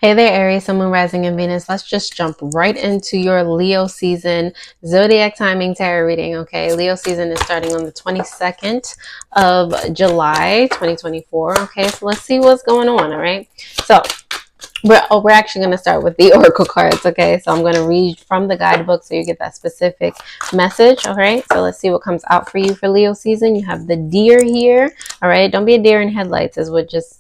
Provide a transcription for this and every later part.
Hey there, Aries, Sun, Moon, Rising, and Venus. Let's just jump right into your Leo season zodiac timing tarot reading. Okay, Leo season is starting on the 22nd of July, 2024. Okay, so let's see what's going on. All right, so we're actually going to start with the oracle cards. Okay, so I'm going to read from the guidebook so you get that specific message. All right, so let's see what comes out for you for Leo season. You have the deer here. All right, don't be a deer in headlights is what just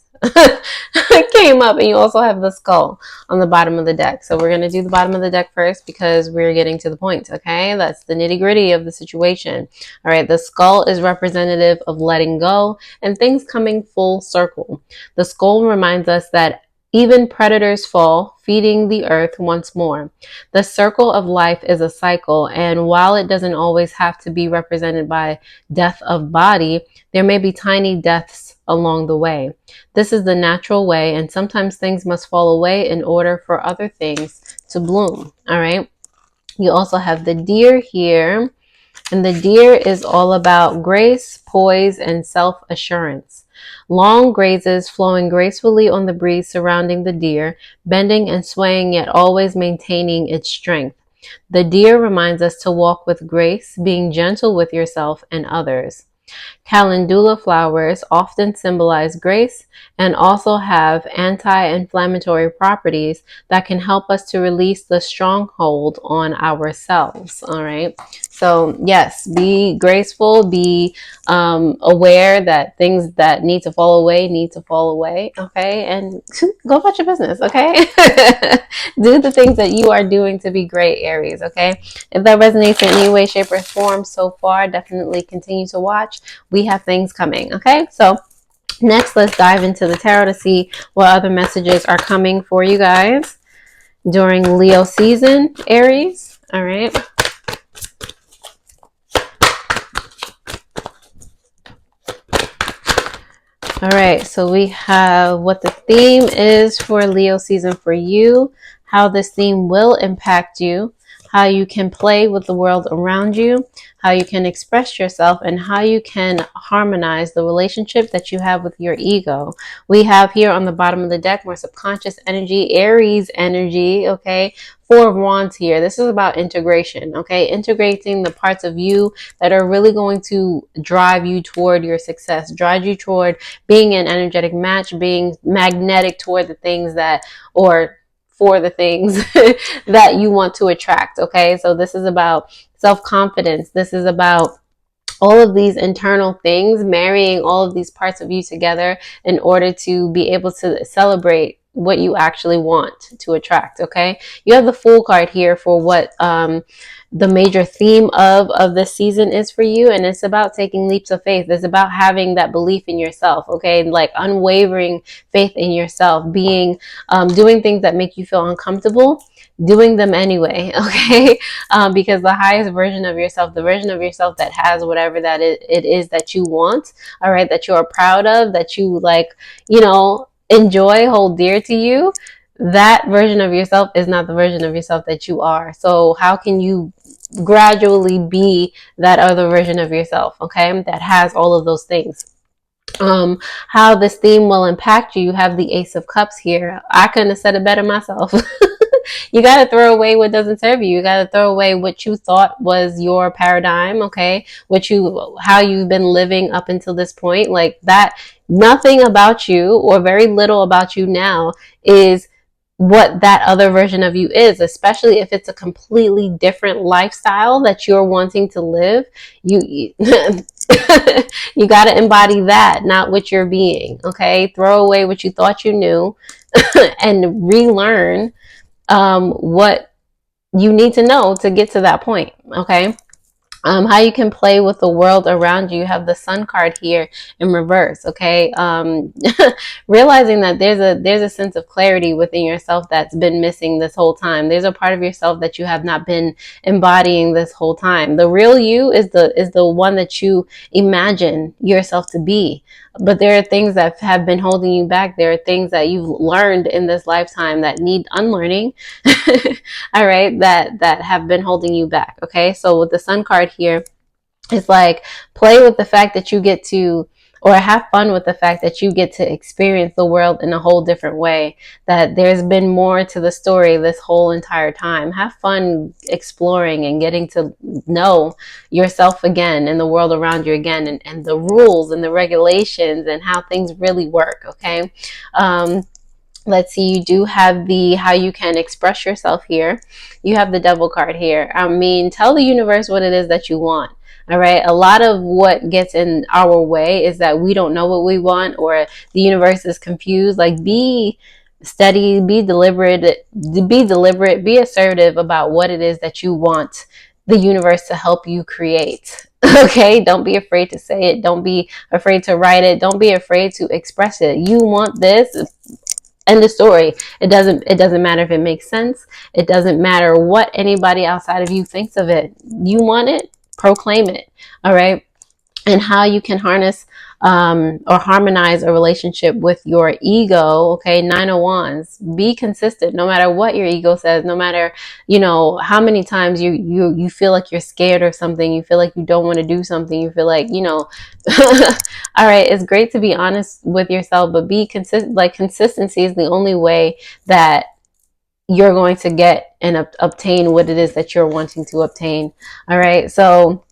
came up, and you also have the skull on the bottom of the deck. So we're going to do the bottom of the deck first because we're getting to the point. Okay, that's the nitty gritty of the situation. All right, the skull is representative of letting go and things coming full circle. The skull reminds us that even predators fall, feeding the earth once more. The circle of life is a cycle, and while it doesn't always have to be represented by death of body, there may be tiny deaths along the way. This is the natural way, and sometimes things must fall away in order for other things to bloom. All right. You also have the deer here, and the deer is all about grace, poise, and self-assurance. Long grazes flowing gracefully on the breeze surrounding the deer, bending and swaying yet always maintaining its strength. The deer reminds us to walk with grace, being gentle with yourself and others. Calendula flowers often symbolize grace and also have anti-inflammatory properties that can help us to release the stronghold on ourselves. All right. So yes, be graceful, be aware that things that need to fall away need to fall away. Okay. And go about your business. Okay. Do the things that you are doing to be great, Aries. Okay. If that resonates in any way, shape, or form so far, definitely continue to watch. We have things coming. Okay, so next let's dive into the tarot to see what other messages are coming for you guys during Leo season, Aries. All right. All right, so we have what the theme is for Leo season for you, how this theme will impact you, how you can play with the world around you, how you can express yourself, and how you can harmonize the relationship that you have with your ego. We have here on the bottom of the deck more subconscious energy, Aries energy, okay? Four of Wands here. This is about integration, okay? Integrating the parts of you that are really going to drive you toward your success, drive you toward being an energetic match, being magnetic toward the things that, or for the things that you want to attract. Okay, so this is about self-confidence. This is about all of these internal things, marrying all of these parts of you together in order to be able to celebrate what you actually want to attract. Okay, you have the Fool card here for what the major theme of this season is for you, and it's about taking leaps of faith. It's about having that belief in yourself, okay, like unwavering faith in yourself, being doing things that make you feel uncomfortable, doing them anyway, okay, because the highest version of yourself, the version of yourself that has whatever that it is that you want, all right, that you are proud of, that you like, you know, enjoy, hold dear to you, that version of yourself is not the version of yourself that you are. So how can you gradually be that other version of yourself, okay, that has all of those things? How this theme will impact you, you have the Ace of Cups here. I couldn't have said it better myself. You got to throw away what doesn't serve you. You got to throw away what you thought was your paradigm, okay, how you've been living up until this point, like that. Nothing about you, or very little about you now, is what that other version of you is, especially if it's a completely different lifestyle that you're wanting to live. You you got to embody that, not what you're being, okay? Throw away what you thought you knew and relearn what you need to know to get to that point, okay? How you can play with the world around you. You have the Sun card here in reverse, okay? Realizing that there's a sense of clarity within yourself that's been missing this whole time. There's a part of yourself that you have not been embodying this whole time. The real you is the one that you imagine yourself to be. But there are things that have been holding you back. There are things that you've learned in this lifetime that need unlearning, all right, that have been holding you back, okay? So with the Sun card here, it's like play with the fact that you get to or have fun with the fact that you get to experience the world in a whole different way, that there's been more to the story this whole entire time. Have fun exploring and getting to know yourself again and the world around you again, and the rules and the regulations and how things really work. Okay. Let's see, you do have the how you can express yourself here. You have the Devil card here. I mean, tell the universe what it is that you want. All right. A lot of what gets in our way is that we don't know what we want, or the universe is confused. Like, be steady, be deliberate, be assertive about what it is that you want the universe to help you create. Okay. Don't be afraid to say it. Don't be afraid to write it. Don't be afraid to express it. You want this. End of story. It doesn't matter if it makes sense. It doesn't matter what anybody outside of you thinks of it. You want it, proclaim it. All right. And how you can harness or harmonize a relationship with your ego. Okay, 901s. Be consistent no matter what your ego says, no matter, you know, how many times you feel like you're scared of something, you feel like you don't want to do something, you feel like, you know, all right, it's great to be honest with yourself, but be consistent. Like, consistency is the only way that you're going to get and obtain what it is that you're wanting to obtain. All right, so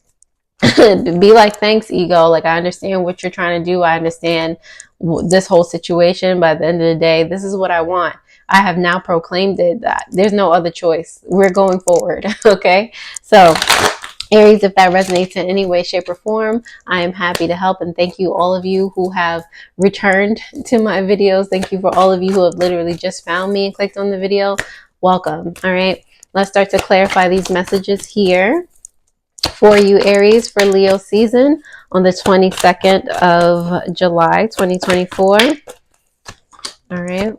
be like, thanks, ego. Like, I understand what you're trying to do. I understand this whole situation. By the end of the day, this is what I want. I have now proclaimed it. That there's no other choice. We're going forward. Okay. So, Aries, if that resonates in any way, shape, or form, I am happy to help. And thank you, all of you who have returned to my videos. Thank you for all of you who have literally just found me and clicked on the video. Welcome. All right. Let's start to clarify these messages here for you, Aries, for Leo season on the 22nd of July, 2024. All right.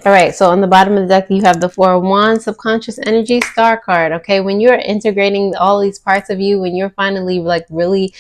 All right, so on the bottom of the deck, you have the Four of Wands, subconscious energy, star card. Okay, when you're integrating all these parts of you, when you're finally like really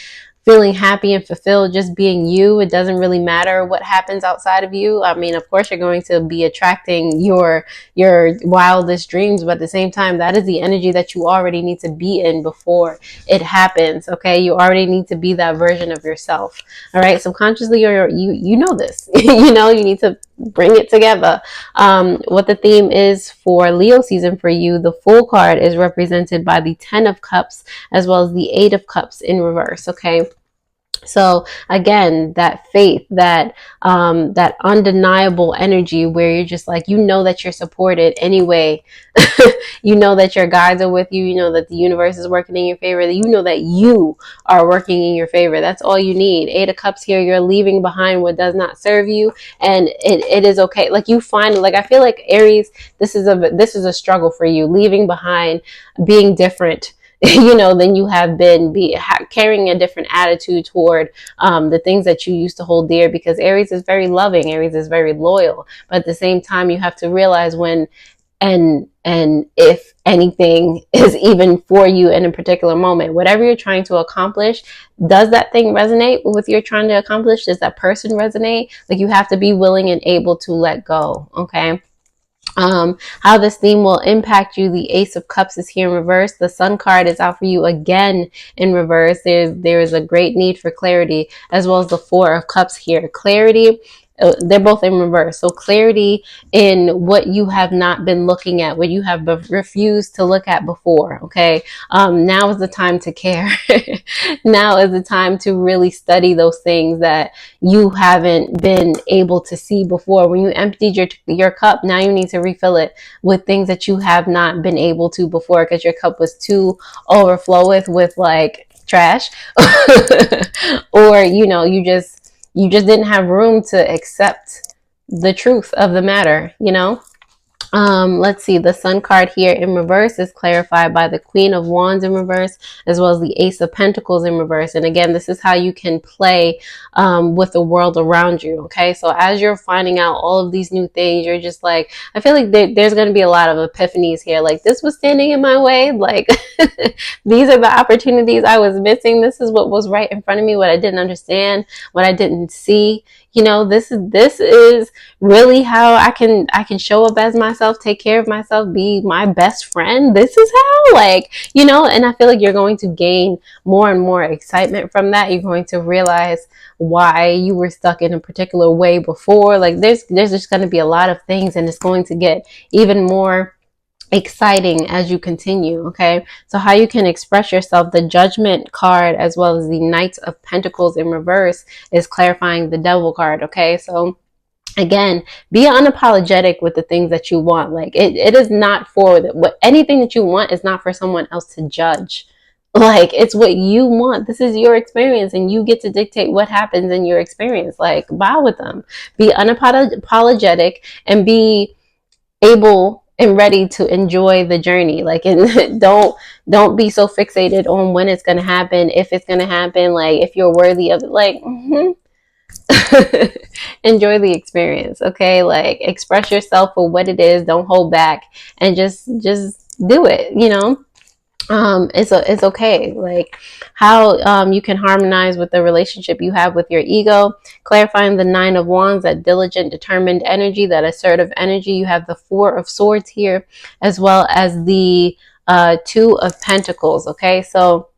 feeling happy and fulfilled, just being you, it doesn't really matter what happens outside of you. I mean, of course, you're going to be attracting your wildest dreams, but at the same time, that is the energy that you already need to be in before it happens. Okay, you already need to be that version of yourself. All right, subconsciously, you know this. You know, you need to bring it together. What the theme is for Leo season for you, the Fool card is represented by the 10 of Cups as well as the 8 of Cups in reverse. Okay. So again, that faith, that that undeniable energy where you're just like, you know that you're supported anyway. You know that your guides are with you. You know that the universe is working in your favor. You know that you are working in your favor. That's all you need. 8 of Cups here. You're leaving behind what does not serve you, and it is okay. Like, you find, like, I feel like Aries, this is a struggle for you, leaving behind, being different. You know, then you have been carrying a different attitude toward the things that you used to hold dear, because Aries is very loving. Aries is very loyal. But at the same time, you have to realize when and if anything is even for you in a particular moment, whatever you're trying to accomplish, does that thing resonate with what you're trying to accomplish? Does that person resonate? Like, you have to be willing and able to let go. Okay. How this theme will impact you. The Ace of Cups is here in reverse. The Sun card is out for you again in reverse. There is a great need for clarity, as well as the Four of Cups here. Clarity. They're both in reverse. So clarity in what you have not been looking at, what you have refused to look at before. Okay. Now is the time to care. Now is the time to really study those things that you haven't been able to see before. When you emptied your cup, now you need to refill it with things that you have not been able to before, because your cup was too overflow with like trash. Or, you know, you just didn't have room to accept the truth of the matter, you know? Let's see, the Sun card here in reverse is clarified by the Queen of Wands in reverse, as well as the Ace of Pentacles in reverse. And again, this is how you can play with the world around you. Okay, so as you're finding out all of these new things, you're just like, I feel like there's going to be a lot of epiphanies here. Like, this was standing in my way. Like, these are the opportunities I was missing. This is what was right in front of me, what I didn't understand, what I didn't see. You know, this is really how I can show up as myself, take care of myself, be my best friend. This is how, like, you know, and I feel like you're going to gain more and more excitement from that. You're going to realize why you were stuck in a particular way before. Like there's just going to be a lot of things, and it's going to get even more exciting as you continue. Okay, so how you can express yourself, the Judgment card as well as the Knight of Pentacles in reverse is clarifying the Devil card. Okay, so again, be unapologetic with the things that you want. Like it is not for what anything that you want is not for someone else to judge. Like it's what you want. This is your experience, and you get to dictate what happens in your experience. Like bow with them, be unapologetic, and be able and ready to enjoy the journey. Like, and don't be so fixated on when it's going to happen, if it's going to happen, like if you're worthy of it. Like enjoy the experience. Okay, like express yourself for what it is, don't hold back, and just do it, you know. It's okay. Like how you can harmonize with the relationship you have with your ego, clarifying the Nine of Wands, that diligent, determined energy, that assertive energy. You have the Four of Swords here, as well as the Two of Pentacles. Okay, so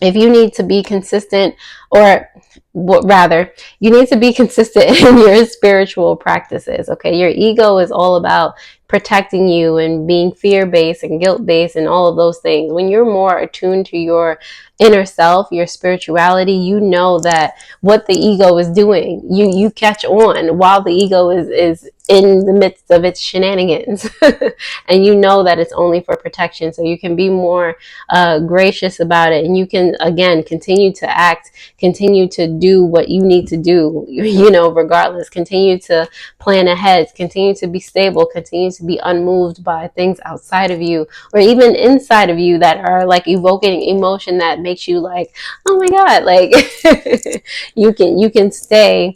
if you need to be consistent, or rather, you need to be consistent in your spiritual practices. Okay, your ego is all about protecting you and being fear-based and guilt-based and all of those things. When you're more attuned to your inner self, your spirituality, you know that what the ego is doing, you catch on while the ego is in the midst of its shenanigans. And you know that it's only for protection, so you can be more gracious about it, and you can again continue to act, continue to do what you need to do, you know, regardless. Continue to plan ahead, continue to be stable, continue to be unmoved by things outside of you or even inside of you that are like evoking emotion that makes you like, oh my god, like you can stay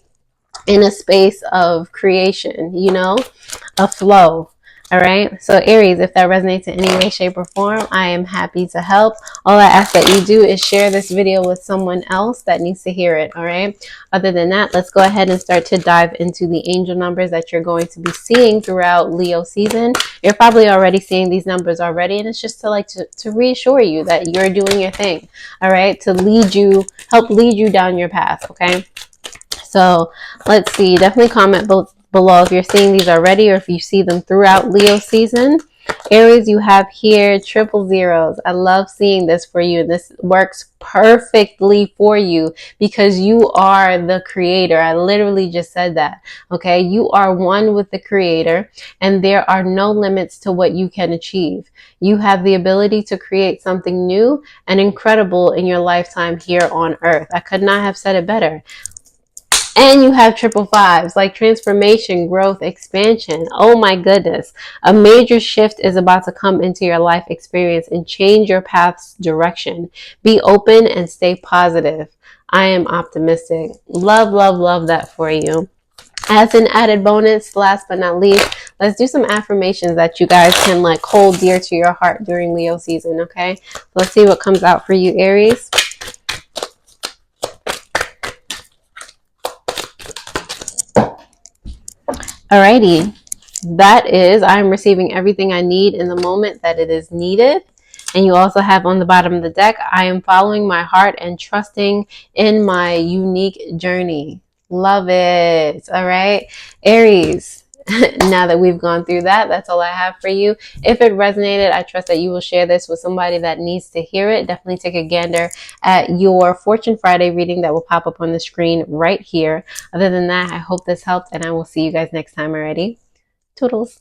in a space of creation, you know, a flow. All right. So Aries, if that resonates in any way, shape, or form, I am happy to help. All I ask that you do is share this video with someone else that needs to hear it. All right. Other than that, let's go ahead and start to dive into the angel numbers that you're going to be seeing throughout Leo season. You're probably already seeing these numbers already, and it's just to reassure you that you're doing your thing. All right. To help lead you down your path. Okay. So let's see, definitely comment below if you're seeing these already or if you see them throughout Leo season. Aries, you have here triple zeros. I love seeing this for you. This works perfectly for you because you are the creator. I literally just said that. Okay, you are one with the creator, and there are no limits to what you can achieve. You have the ability to create something new and incredible in your lifetime here on earth. I could not have said it better. And you have triple fives, like transformation, growth, expansion. Oh my goodness. A major shift is about to come into your life experience and change your path's direction. Be open and stay positive. I am optimistic. Love, love, love that for you. As an added bonus, last but not least, let's do some affirmations that you guys can like hold dear to your heart during Leo season, okay? Let's see what comes out for you, Aries. Alrighty, that is, I'm receiving everything I need in the moment that it is needed. And you also have on the bottom of the deck, I am following my heart and trusting in my unique journey. Love it. All right, Aries. Now that we've gone through that, that's all I have for you. If it resonated, I trust that you will share this with somebody that needs to hear it. Definitely take a gander at your Fortune Friday reading that will pop up on the screen right here. Other than that, I hope this helped, and I will see you guys next time already. Toodles.